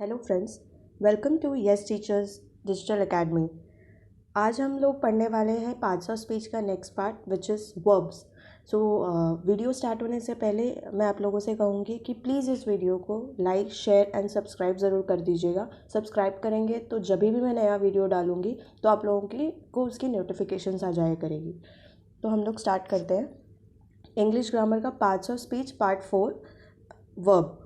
Hello friends, welcome to yes teachers digital academy. आज हम लोग पढ़ने वाले हैं पार्ट्स ऑफ स्पीच का next part which is verbs. Video start होने से पहले मैं आप लोगों से कहूँगी कि प्लीज़ इस वीडियो को लाइक शेयर एंड सब्सक्राइब ज़रूर कर दीजिएगा। सब्सक्राइब करेंगे तो जब भी मैं नया वीडियो डालूँगी तो आप लोगों को उसकी नोटिफिकेशंस आ जाया करेगी। तो हम लोग स्टार्ट करते हैं इंग्लिश ग्रामर का parts of speech part 4 verb.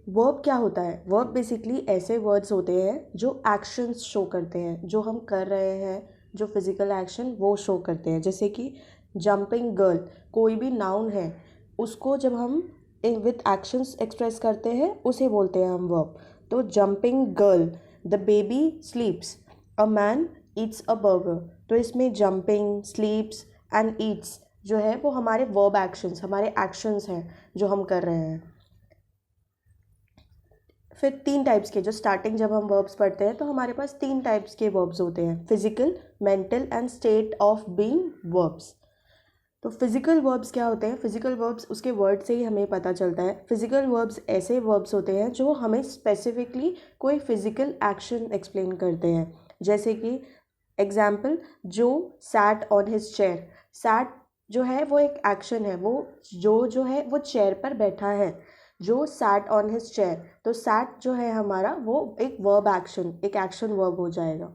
Verb क्या होता है? वर्ब बेसिकली ऐसे वर्ड्स होते हैं जो एक्शंस शो करते हैं, जो हम कर रहे हैं, जो फिज़िकल एक्शन वो शो करते हैं। जैसे कि जंपिंग गर्ल, कोई भी नाउन है उसको जब हम विथ एक्शंस एक्सप्रेस करते हैं उसे बोलते हैं हम वर्ब। तो jumping girl, the baby स्लीप्स, a man Yeats a burger. तो इसमें जंपिंग, स्लीप्स एंड ईट्स जो है वो हमारे वर्ब एक्शंस, हमारे एक्शंस हैं जो हम कर रहे हैं। फिर 3 टाइप्स के, जो स्टार्टिंग जब हम वर्ब्स पढ़ते हैं तो हमारे पास 3 टाइप्स के वर्ब्स होते हैं, physical, mental and state of being verbs. तो फिजिकल वर्ब्स क्या होते हैं? फिजिकल वर्ब्स उसके वर्ड से ही हमें पता चलता है। फिजिकल वर्ब्स ऐसे वर्ब्स होते हैं जो हमें स्पेसिफिकली कोई फिजिकल एक्शन एक्सप्लेन करते हैं। जैसे कि example, Joe sat on his chair. Sat जो है वो एक एक्शन है, वो जो है वो चेयर पर बैठा है, जो सैट ऑन हिज चेयर। तो सैट जो है हमारा वो एक वर्ब एक्शन, एक एक्शन वर्ब हो जाएगा।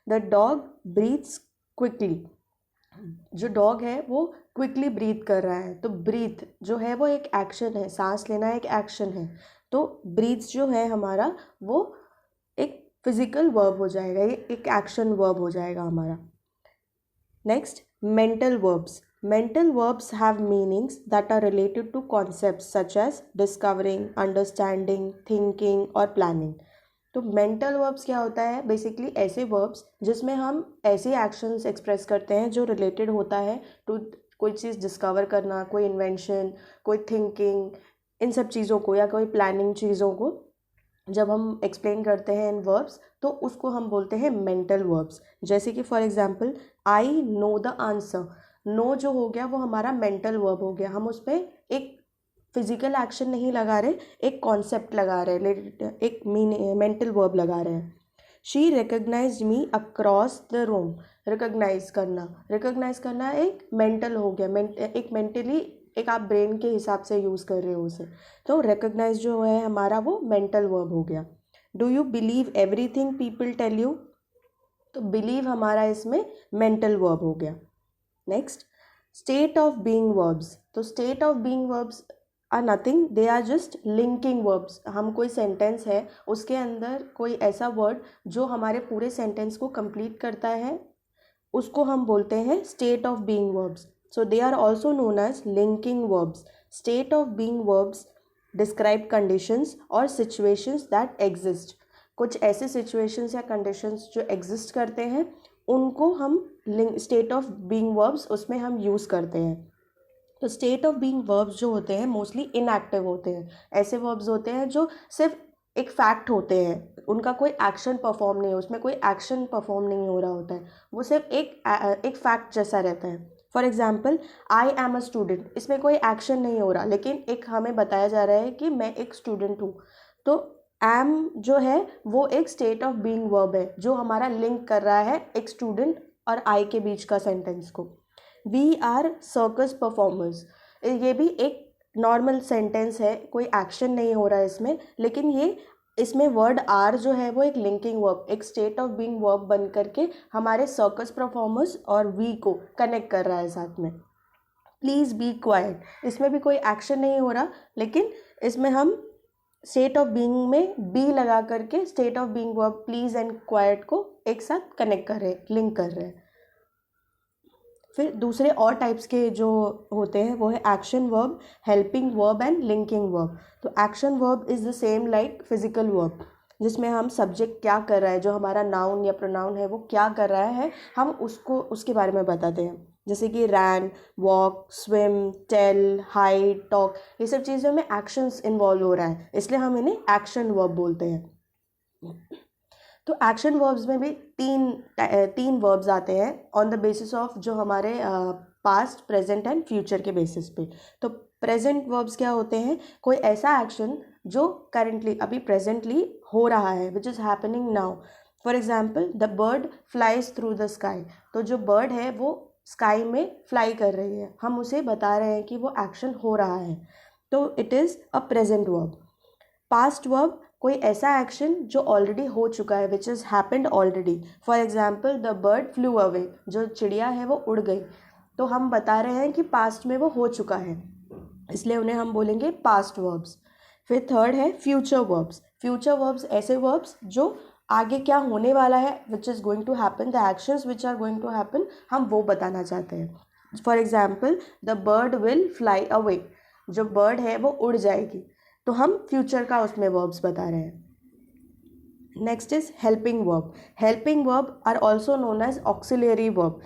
द डॉग ब्रीथ्स क्विकली, जो डॉग है वो क्विकली ब्रीथ कर रहा है। तो ब्रीथ जो है वो एक एक्शन है, सांस लेना एक एक्शन है। तो ब्रीथ्स जो है हमारा वो एक फिजिकल वर्ब हो जाएगा, ये एक एक्शन वर्ब हो जाएगा हमारा। Next, mental verbs. Mental verbs have meanings that are related to concepts such as discovering, understanding, thinking और planning. तो mental verbs क्या होता है? बेसिकली ऐसे verbs जिसमें हम ऐसे actions express करते हैं जो related होता है to कोई चीज़ discover करना, कोई invention, कोई thinking, इन सब चीज़ों को या कोई planning चीज़ों को जब हम एक्सप्लेन करते हैं इन वर्ब्स तो उसको हम बोलते हैं मेंटल वर्ब्स। जैसे कि for example, I know the answer. Know जो हो गया वो हमारा मेंटल वर्ब हो गया, हम उस पर एक फिजिकल एक्शन नहीं लगा रहे, एक कॉन्सेप्ट लगा रहे, एक मेंटल वर्ब लगा रहे हैं। She recognize me across the room. Recognize करना एक मेंटल हो गया, एक मेंटली, एक आप ब्रेन के हिसाब से यूज़ कर रहे हो उसे। तो रिकग्नाइज जो है हमारा वो मेंटल वर्ब हो गया। Do you believe everything people tell you. तो बिलीव हमारा इसमें मेंटल वर्ब हो गया। Next, state of being verbs. तो state of being verbs are nothing, they are just linking verbs. हम कोई सेंटेंस है उसके अंदर कोई ऐसा वर्ड जो हमारे पूरे सेंटेंस को कंप्लीट करता है उसको हम बोलते हैं state of being verbs. So they are also known as linking verbs. State of being verbs describe conditions or situations that exist. कुछ ऐसे situations या conditions जो exist करते हैं उनको हम state of being verbs उसमें हम use करते हैं। तो state of being verbs जो होते हैं mostly inactive होते हैं। ऐसे verbs होते हैं जो सिर्फ एक फैक्ट होते हैं, उनका कोई एक्शन परफॉर्म नहीं है, उसमें कोई एक्शन परफॉर्म नहीं हो रहा होता है, वो सिर्फ एक फैक्ट जैसा रहता है। For example, I am a student, इसमें कोई एक्शन नहीं हो रहा लेकिन एक हमें बताया जा रहा है कि मैं एक स्टूडेंट हूँ। तो एम जो है वो एक स्टेट ऑफ बीइंग वर्ब है जो हमारा लिंक कर रहा है एक स्टूडेंट और आई के बीच का सेंटेंस को। वी आर सर्कस परफॉर्मर्स, ये भी एक नॉर्मल सेंटेंस है, कोई एक्शन नहीं हो रहा है इसमें, लेकिन ये इसमें वर्ड आर जो है वो एक लिंकिंग वर्ब, एक स्टेट ऑफ बीइंग वर्ब बन करके हमारे सर्कस परफॉर्मर्स और वी को कनेक्ट कर रहा है साथ में। प्लीज़ बी क्वाइट, इसमें भी कोई एक्शन नहीं हो रहा लेकिन इसमें हम स्टेट ऑफ बीइंग में बी लगा करके state of being verb please and quite को एक साथ कनेक्ट कर रहे हैं, लिंक कर रहे हैं। फिर दूसरे और टाइप्स के जो होते हैं वो है action verb, helping verb and linking verb. तो action verb is the same like physical verb, जिसमें हम सब्जेक्ट क्या कर रहा है, जो हमारा नाउन या प्रोनाउन है वो क्या कर रहा है, हम उसको उसके बारे में बताते हैं। जैसे कि ran, walk, swim, tell, hide, talk, ये सब चीज़ों में एक्शंस इन्वॉल्व हो रहा है, इसलिए हम इन्हें एक्शन वर्ब बोलते हैं। तो एक्शन वर्ब्स में भी तीन वर्ब्स आते हैं ऑन द बेसिस ऑफ जो हमारे पास्ट, प्रेजेंट एंड फ्यूचर के बेसिस पे। तो प्रेजेंट वर्ब्स क्या होते हैं? कोई ऐसा एक्शन जो करेंटली अभी प्रेजेंटली हो रहा है, which is happening now. For example the bird flies through the sky, तो जो बर्ड है वो स्काई में फ्लाई कर रही है, हम उसे बता रहे हैं कि वो एक्शन हो रहा है, तो it is a present verb. Past verb कोई ऐसा एक्शन जो ऑलरेडी हो चुका है, which is happened already. For example the bird flu away, जो चिड़िया है वो उड़ गई, तो हम बता रहे हैं कि पास्ट में वो हो चुका है, इसलिए उन्हें हम बोलेंगे पास्ट वर्ब्स। फिर थर्ड है फ्यूचर वर्ब्स। फ्यूचर वर्ब्स ऐसे वर्ब्स जो आगे क्या होने वाला है, which is going to happen, the actions which are going to happen, हम वो बताना चाहते हैं। For example the bird will fly away, जो बर्ड है वो उड़ जाएगी, तो हम फ्यूचर का उसमें वर्ब्स बता रहे हैं। Next is helping verb. Helping verb are also known as auxiliary verb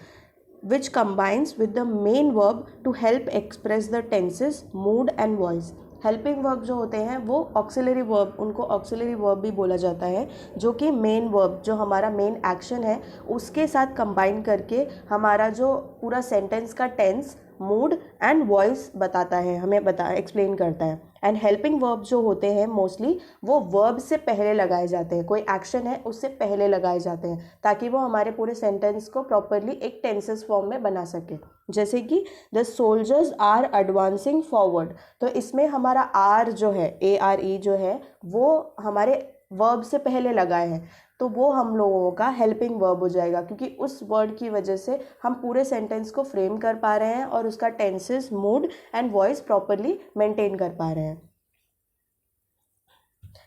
which combines with the main verb to help express the tenses, mood and voice. Helping verb जो होते हैं वो ऑक्सिलरी वर्ब, उनको auxiliary verb भी बोला जाता है, जो कि मेन वर्ब, जो हमारा मेन एक्शन है उसके साथ कंबाइन करके हमारा जो पूरा सेंटेंस का टेंस, मूड एंड वॉइस बताता है, हमें एक्सप्लेन करता है। एंड हेल्पिंग वर्ब जो होते हैं मोस्टली वो वर्ब से पहले लगाए जाते हैं, कोई एक्शन है उससे पहले लगाए जाते हैं, ताकि वो हमारे पूरे सेंटेंस को प्रॉपरली एक टेंसेस फॉर्म में बना सके। जैसे कि the soldiers are advancing forward, तो इसमें हमारा आर जो है, ARE जो है, वो हमारे वर्ब से पहले लगाए हैं, तो वो हम लोगों का हेल्पिंग वर्ब हो जाएगा, क्योंकि उस वर्ड की वजह से हम पूरे सेंटेंस को फ्रेम कर पा रहे हैं और उसका tenses, mood and voice properly maintain कर पा रहे हैं।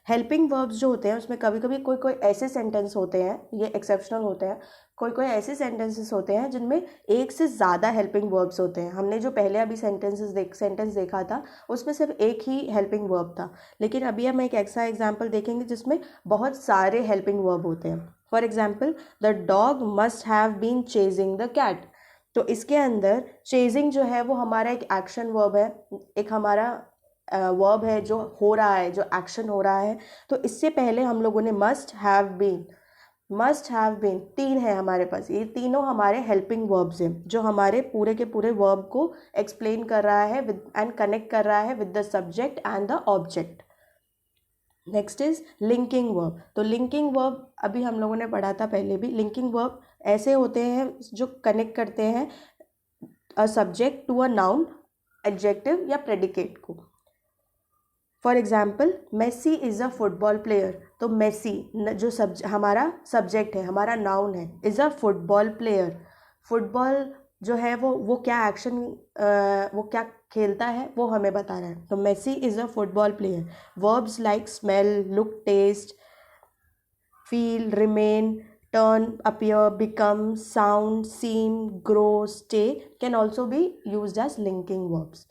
हेल्पिंग वर्ब्स जो होते हैं उसमें कभी कभी कोई कोई ऐसे सेंटेंस होते हैं, ये एक्सेप्शनल होते हैं, कोई कोई ऐसे सेंटेंसेस होते हैं जिनमें एक से ज़्यादा हेल्पिंग वर्ब्स होते हैं। हमने जो पहले अभी सेंटेंस देखा था उसमें सिर्फ एक ही हेल्पिंग वर्ब था, लेकिन अभी हम एक ऐसा एग्जाम्पल देखेंगे जिसमें बहुत सारे हेल्पिंग वर्ब होते हैं। For example the dog must have been chasing the cat, तो इसके अंदर चेजिंग जो है वो हमारा एक एक्शन वर्ब है, एक हमारा वर्ब है जो हो रहा है, जो एक्शन हो रहा है, तो इससे पहले हम लोगों ने मस्ट हैव बीन, तीन है हमारे पास, ये तीनों हमारे हेल्पिंग वर्ब्स हैं जो हमारे पूरे के पूरे वर्ब को एक्सप्लेन कर रहा है विद एंड कनेक्ट कर रहा है with the subject and the object. Next is linking verb. तो लिंकिंग वर्ब अभी हम लोगों ने पढ़ा था पहले भी। लिंकिंग वर्ब ऐसे होते हैं जो कनेक्ट करते हैं a subject to a noun, adjective या प्रेडिकेट को। For example Messi is a football player, तो मेसी जो हमारा सब्जेक्ट है, हमारा नाउन है, is a football player. Football जो है वो क्या एक्शन, वो क्या खेलता है वो हमें बता रहा है, तो Messi is a football player. Verbs like smell, look, taste, feel, remain, turn, appear, become, sound, seem, grow, stay can also be used as linking verbs.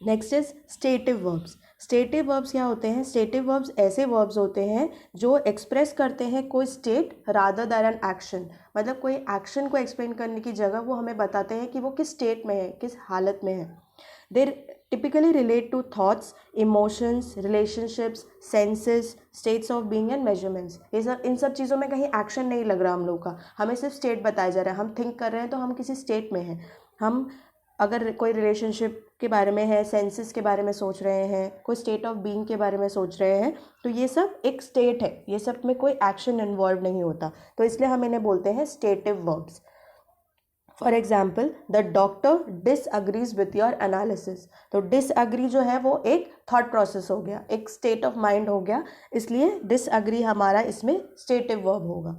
Next is stative verbs. Stative verbs क्या होते हैं? Stative verbs ऐसे वर्ब्स होते हैं जो express करते हैं कोई state rather than an action, मतलब कोई एक्शन को एक्सप्लेन करने की जगह वो हमें बताते हैं कि वो किस स्टेट में है, किस हालत में है। They typically relate to thoughts, emotions, relationships, senses, states of being and measurements. ये सब, इन सब चीज़ों में कहीं एक्शन नहीं लग रहा हम लोग का, हमें सिर्फ स्टेट बताया जा रहा है। हम थिंक कर रहे हैं तो हम किसी स्टेट में हैं। हम अगर कोई रिलेशनशिप के बारे में है, सेंसेस के बारे में सोच रहे हैं, कोई स्टेट ऑफ बीइंग के बारे में सोच रहे हैं, तो ये सब एक स्टेट है, ये सब में कोई एक्शन इन्वॉल्व नहीं होता, तो इसलिए हम इन्हें बोलते हैं stative verbs. For example the doctor disagrees with your analysis, तो डिसअग्री जो है वो एक थॉट प्रोसेस हो गया, एक स्टेट ऑफ माइंड हो गया, इसलिए डिसअग्री हमारा इसमें स्टेटिव वर्ब होगा।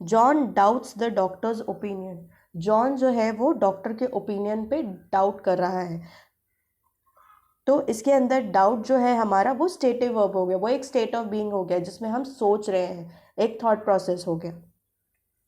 John doubts the doctors opinion, John जो है वो डॉक्टर के ओपिनियन पे डाउट कर रहा है, तो इसके अंदर डाउट जो है हमारा वो स्टेटिव वर्ब हो गया, वो एक स्टेट ऑफ बीइंग हो गया जिसमें हम सोच रहे हैं, एक थॉट प्रोसेस हो गया।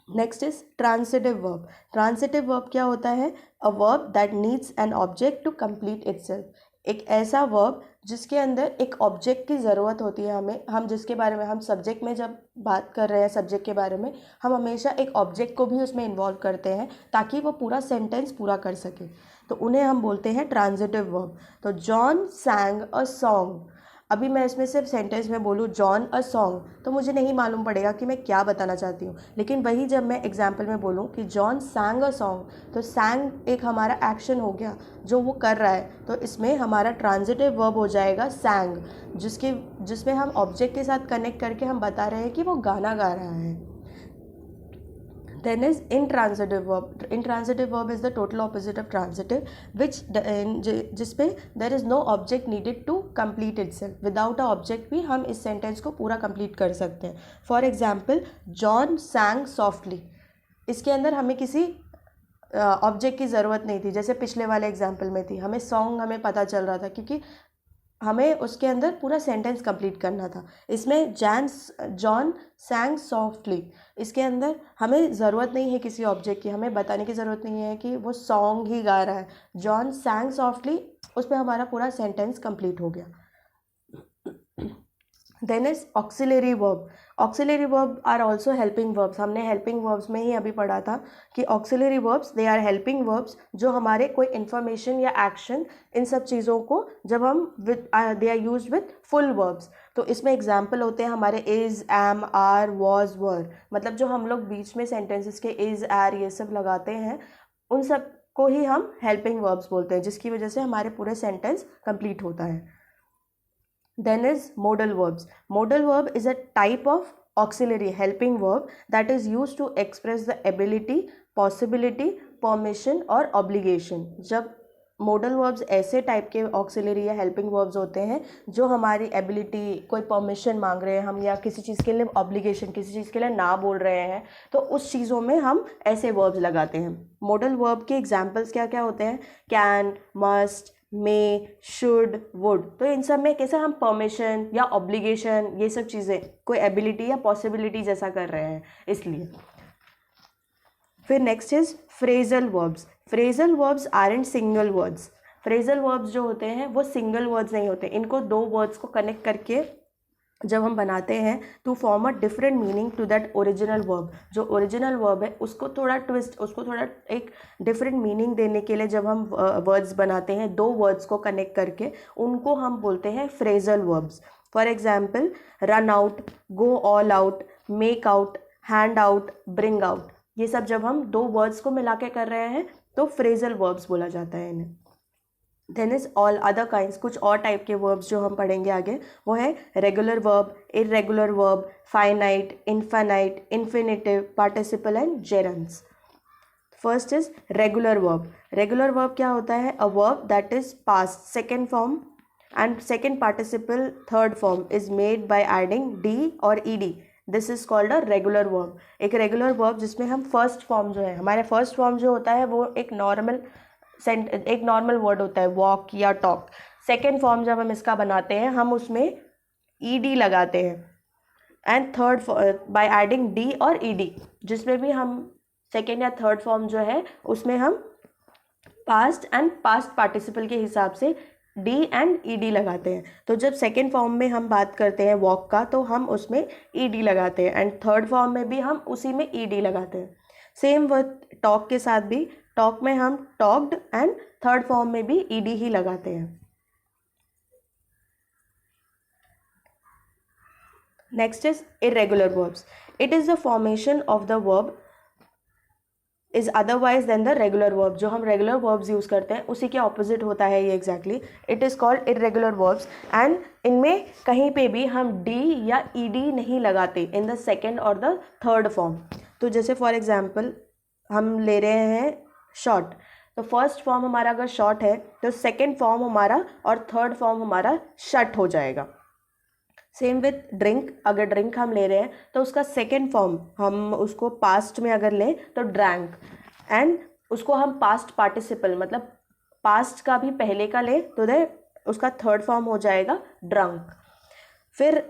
Next is transitive verb. Transitive verb क्या होता है? A verb that needs an object to complete itself, एक ऐसा वर्ब जिसके अंदर एक ऑब्जेक्ट की ज़रूरत होती है हमें, हम जिसके बारे में, हम सब्जेक्ट में जब बात कर रहे हैं सब्जेक्ट के बारे में, हम हमेशा एक ऑब्जेक्ट को भी उसमें इन्वॉल्व करते हैं ताकि वो पूरा सेंटेंस पूरा कर सके, तो उन्हें हम बोलते हैं ट्रांजिटिव वर्ब। तो जॉन सैंग अ सॉन्ग, अभी मैं इसमें सिर्फ सेंटेंस में बोलूँ जॉन अ सॉन्ग, तो मुझे नहीं मालूम पड़ेगा कि मैं क्या बताना चाहती हूँ। लेकिन वही जब मैं एग्जाम्पल में बोलूँ कि जॉन सैंग अ सॉन्ग, तो सैंग एक हमारा एक्शन हो गया जो वो कर रहा है, तो इसमें हमारा ट्रांजिटिव वर्ब हो जाएगा सैंग, जिसमें हम ऑब्जेक्ट के साथ कनेक्ट करके हम बता रहे हैं कि वो गाना गा रहा है। Then is intransitive verb. Intransitive verb is the total opposite of transitive, which जिसपे there is no object needed to complete itself. Without a object भी हम इस sentence को पूरा complete कर सकते हैं. For example, John sang softly. इसके अंदर हमें किसी ऑब्जेक्ट की ज़रूरत नहीं थी, जैसे पिछले वाले एग्जाम्पल में थी, हमें सॉन्ग हमें पता चल रहा था क्योंकि हमें उसके अंदर पूरा सेंटेंस कंप्लीट करना था। इसमें जॉन सैंग सॉफ्टली, इसके अंदर हमें ज़रूरत नहीं है किसी ऑब्जेक्ट की, हमें बताने की ज़रूरत नहीं है कि वो सॉन्ग ही गा रहा है। जॉन सैंग सॉफ्टली, उसमें हमारा पूरा सेंटेंस कंप्लीट हो गया। Then is auxiliary verb. Auxiliary verb are also helping verbs. हमने हेल्पिंग वर्ब्स में ही अभी पढ़ा था कि auxiliary verbs they are helping verbs, जो हमारे कोई इन्फॉर्मेशन या एक्शन, इन सब चीज़ों को जब हम they are used with full verbs. तो इसमें एग्जाम्पल होते हैं हमारे is, am, are, was, were, मतलब जो हम लोग बीच में सेंटेंसेस के इज़, आर ये सब लगाते हैं, उन सब को ही हम हेल्पिंग वर्ब्स बोलते हैं, जिसकी वजह से हमारे पूरे सेंटेंस कंप्लीट होता है। Then is modal verbs. Modal verb is a type of auxiliary helping verb that is used to express the ability, possibility, permission और obligation. जब modal verbs ऐसे टाइप के auxiliary या helping verbs होते हैं जो हमारी ability, कोई permission मांग रहे हैं हम, या किसी चीज़ के लिए obligation, किसी चीज़ के लिए ना बोल रहे हैं, तो उस चीज़ों में हम ऐसे verbs लगाते हैं। modal verb के examples क्या क्या होते हैं? can, must, may, should, would. तो इन सब में कैसे हम परमिशन या ऑब्लिगेशन, ये सब चीज़ें कोई एबिलिटी या पॉसिबिलिटी जैसा कर रहे हैं, इसलिए। फिर next is phrasal verbs. Phrasal verbs are in single words. Phrasal verbs जो होते हैं वो सिंगल वर्ड्स नहीं होते, इनको दो वर्ड्स को कनेक्ट करके जब हम बनाते हैं to form a different meaning to that original verb. जो ओरिजिनल वर्ब है उसको थोड़ा ट्विस्ट, उसको थोड़ा एक डिफरेंट मीनिंग देने के लिए जब हम वर्ड्स बनाते हैं दो वर्ड्स को कनेक्ट करके, उनको हम बोलते हैं phrasal verbs. For example, run out, go all out, make out, hand out, bring out, ये सब जब हम दो वर्ड्स को मिला के कर रहे हैं तो फ्रेजल वर्ब्स बोला जाता है इन्हें. Then is all other kinds. कुछ और टाइप के वर्ब्स जो हम पढ़ेंगे आगे वो है regular verb, irregular verb, finite, infinite, infinitive, participle and gerunds. First is regular verb. Regular verb क्या होता है? A verb that is past second form and second participle third form is made by adding D और ED. This is called a regular verb. एक regular verb जिसमें हम first form जो है, हमारे फर्स्ट फॉर्म जो होता है वो एक नॉर्मल वर्ड होता है, वॉक या टॉक. सेकेंड फॉर्म जब हम इसका बनाते हैं हम उसमें ईडी लगाते हैं, and third by adding D और ईडी, जिसमें भी हम सेकेंड या थर्ड फॉर्म जो है उसमें हम पास्ट एंड पास्ट पार्टिसिपल के हिसाब से डी एंड ईडी लगाते हैं. तो जब सेकेंड फॉर्म में हम बात करते हैं वॉक का तो हम उसमें ईडी लगाते हैं, एंड थर्ड फॉर्म में भी हम उसी में ईडी लगाते हैं. सेम विथ टॉक के साथ भी, टॉक में हम टॉक्ड एंड थर्ड फॉर्म में भी ईडी ही लगाते हैं. Next is irregular verbs. It is the formation of the verb is otherwise then the regular verb. जो हम रेगुलर वर्ब्स यूज करते हैं उसी के ऑपोजिट होता है ये exactly. It is called irregular verbs and इनमें कहीं पे भी हम डी या ईडी नहीं लगाते इन द सेकेंड और द थर्ड फॉर्म. तो जैसे फॉर एग्जाम्पल हम ले रहे हैं शॉर्ट, तो फर्स्ट फॉर्म हमारा अगर शॉर्ट है तो सेकेंड फॉर्म हमारा और थर्ड फॉर्म हमारा शट हो जाएगा. Same with drink. अगर ड्रिंक हम ले रहे हैं तो उसका सेकेंड फॉर्म हम उसको पास्ट में अगर लें तो ड्रैंक, एंड उसको हम पास्ट पार्टिसिपल मतलब पास्ट का भी पहले का लें तो दे उसका थर्ड फॉर्म हो जाएगा ड्रंक. फिर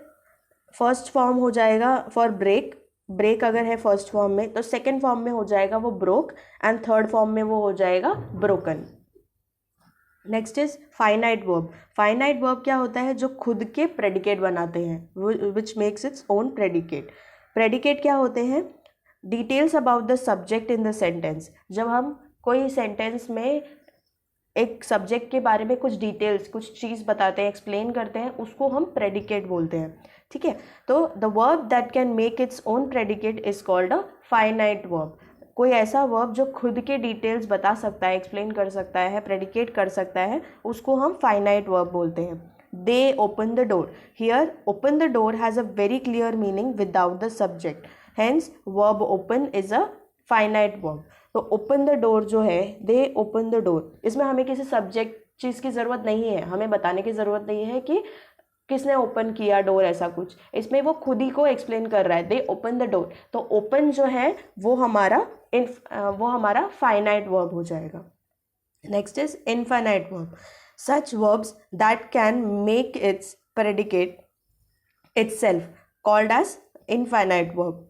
फर्स्ट फॉर्म हो जाएगा फॉर ब्रेक. ब्रेक अगर है फर्स्ट फॉर्म में तो सेकेंड फॉर्म में हो जाएगा वो ब्रोक, एंड थर्ड फॉर्म में वो हो जाएगा broken. Next is finite verb. Finite verb क्या होता है? जो खुद के प्रेडिकेट बनाते हैं, which makes its own predicate. Predicate क्या होते हैं? Details about the subject in the sentence. जब हम कोई सेंटेंस में एक सब्जेक्ट के बारे में कुछ डिटेल्स, कुछ चीज़ बताते हैं, एक्सप्लेन करते हैं, उसको हम प्रेडिकेट बोलते हैं, ठीक है। तो the verb that can make its own predicate is called a finite verb. कोई ऐसा वर्ब जो खुद के डिटेल्स बता सकता है, एक्सप्लेन कर सकता है, प्रेडिकेट कर सकता है, उसको हम फाइनाइट वर्ब बोलते हैं। दे open the door, here open the door has a very clear meaning without the subject, hence verb open is a finite verb. तो ओपन द डोर जो है, दे ओपन द डोर, इसमें हमें किसी subject चीज़ की ज़रूरत नहीं है, हमें बताने की ज़रूरत नहीं है कि किसने ओपन किया डोर, ऐसा कुछ, इसमें वो खुद ही को एक्सप्लेन कर रहा है, दे ओपन द डोर। तो ओपन जो है वो हमारा फाइनाइट वर्ब हो जाएगा। Next is infinite verb, such verbs that can make its predicate itself called as infinite verb.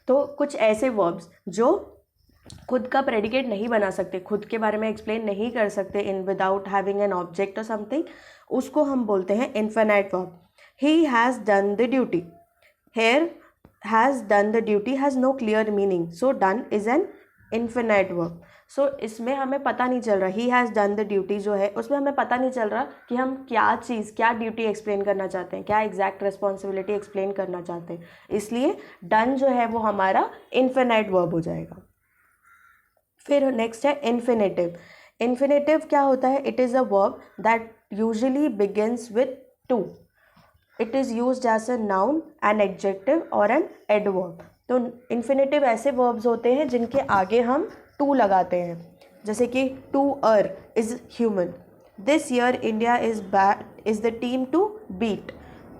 तो कुछ ऐसे वर्ब्स जो खुद का प्रेडिकेट नहीं बना सकते, खुद के बारे में एक्सप्लेन नहीं कर सकते in without having an object और समथिंग, उसको हम बोलते हैं infinite verb. He has done the duty, here has done the duty has no clear meaning, so done is an infinite verb. So इसमें हमें पता नहीं चल रहा, he has done the duty जो है उसमें हमें पता नहीं चल रहा कि हम क्या चीज़, क्या ड्यूटी एक्सप्लेन करना चाहते हैं, क्या एग्जैक्ट रिस्पॉन्सिबिलिटी एक्सप्लेन करना चाहते हैं, इसलिए डन जो है वो हमारा इनफाइनाइट वर्ब हो जाएगा। फिर नेक्स्ट है इन्फिनेटिव। इन्फिनेटिव क्या होता है? It is a verb that usually begins with to, it is used as a noun, an adjective और एन एडवर्ब। तो इन्फिनेटिव ऐसे वर्ब्स होते हैं जिनके आगे हम टू लगाते हैं, जैसे कि to err is human, this year India is the team to beat.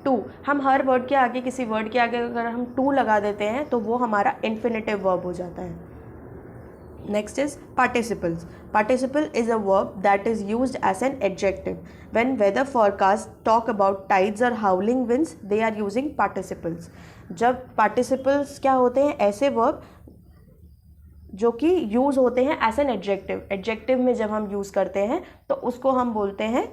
To, हम हर वर्ड के आगे, किसी वर्ड के आगे अगर हम टू लगा देते हैं तो वो हमारा इन्फिनेटिव वर्ब हो जाता है। Next is participles. Participle is a verb that is used as an adjective. When weather forecasts talk about tides or howling winds, they are using participles. जब participles क्या होते हैं? ऐसे verb जो कि यूज़ होते हैं एज एन एडजेक्टिव। एडजेक्टिव में जब हम यूज़ करते हैं तो उसको हम बोलते हैं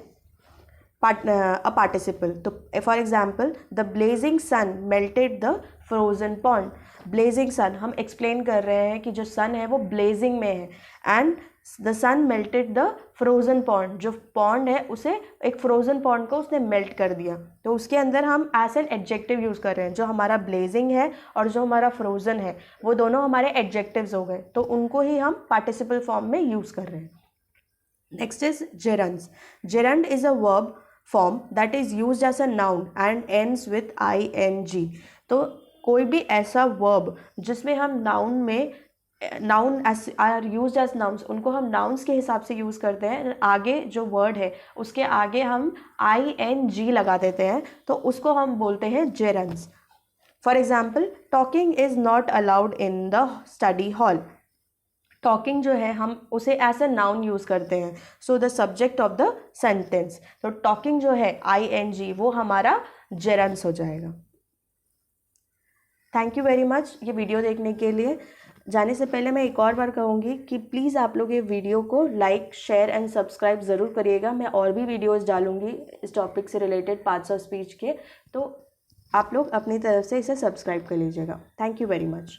अ पार्टिसिपल। तो for example, the blazing sun melted the frozen pond. Blazing sun, हम एक्सप्लेन कर रहे हैं कि जो सन है वो ब्लेजिंग में है, and the sun melted the frozen pond, जो पॉन्ड है उसे, एक फ्रोजन पॉन्ड को उसने मेल्ट कर दिया। तो उसके अंदर हम एज एन एडजेक्टिव यूज़ कर रहे हैं। जो हमारा ब्लेजिंग है और जो हमारा फ्रोजन है वो दोनों हमारे एडजेक्टिव्स हो गए, तो उनको ही हम पार्टिसिपल फॉर्म में यूज़ कर रहे हैं। Next is gerunds. Gerund is a verb form that is used as a noun and ends with ing। तो कोई भी ऐसा वर्ब जिसमें हम noun are used as nouns, उनको हम नाउन्स के हिसाब से यूज़ करते हैं, आगे जो वर्ड है उसके आगे हम ing लगा देते हैं, तो उसको हम बोलते हैं gerunds. For example, talking is not allowed in the study hall. Talking जो है हम उसे एज ए नाउन यूज़ करते हैं, so the subject of the sentence. तो टॉकिंग जो है ing वो हमारा जेरंड्स हो जाएगा। थैंक यू वेरी मच ये वीडियो देखने के लिए। जाने से पहले मैं एक और बार कहूँगी कि प्लीज़ आप लोग ये वीडियो को लाइक, शेयर एंड सब्सक्राइब ज़रूर करिएगा। मैं और भी वीडियोज़ डालूँगी इस टॉपिक से रिलेटेड, पार्ट्स ऑफ स्पीच के, तो आप लोग अपनी तरफ से इसे सब्सक्राइब कर लीजिएगा। Thank you very much.